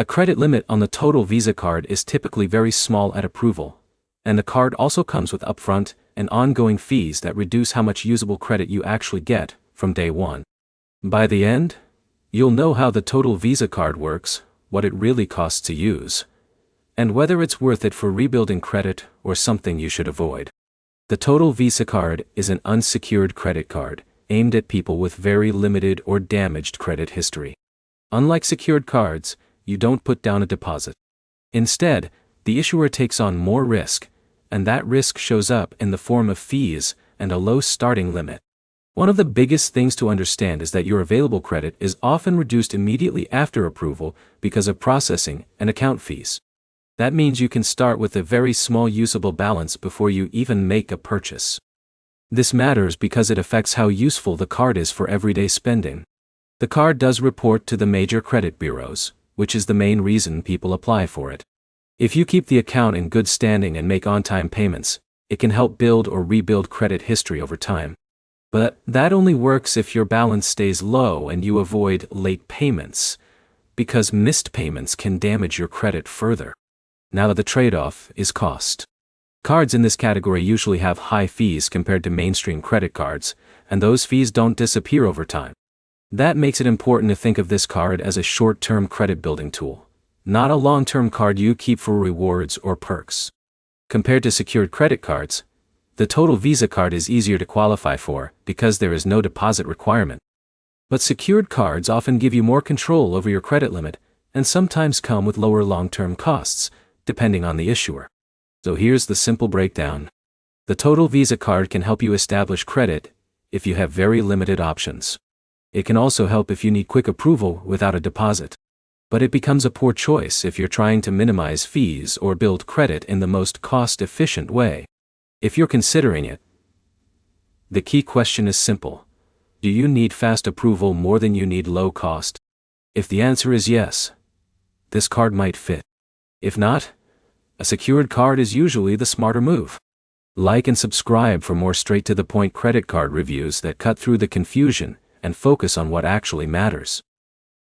A credit limit on the total Visa card is typically very small at approval, and the card also comes with upfront and ongoing fees that reduce how much usable credit you actually get from day one. By the end, you'll know how the total Visa card works, what it really costs to use, and whether it's worth it for rebuilding credit or something you should avoid. The total Visa card is an unsecured credit card aimed at people with very limited or damaged credit history. Unlike secured cards, you don't put down a deposit. Instead, the issuer takes on more risk, and that risk shows up in the form of fees and a low starting limit. One of the biggest things to understand is that your available credit is often reduced immediately after approval because of processing and account fees. That means you can start with a very small usable balance before you even make a purchase. This matters because it affects how useful the card is for everyday spending. The card does report to the major credit bureaus, which is the main reason people apply for it. If you keep the account in good standing and make on-time payments, it can help build or rebuild credit history over time. But that only works if your balance stays low and you avoid late payments, because missed payments can damage your credit further. Now the trade-off is cost. Cards in this category usually have high fees compared to mainstream credit cards, and those fees don't disappear over time. That makes it important to think of this card as a short-term credit building tool, not a long-term card you keep for rewards or perks. Compared to secured credit cards, the total Visa card is easier to qualify for because there is no deposit requirement. But secured cards often give you more control over your credit limit and sometimes come with lower long-term costs, depending on the issuer. So here's the simple breakdown. The total Visa card can help you establish credit if you have very limited options. It can also help if you need quick approval without a deposit. But it becomes a poor choice if you're trying to minimize fees or build credit in the most cost-efficient way. If you're considering it, the key question is simple. Do you need fast approval more than you need low cost? If the answer is yes, this card might fit. If not, a secured card is usually the smarter move. Like and subscribe for more straight-to-the-point credit card reviews that cut through the confusion and focus on what actually matters.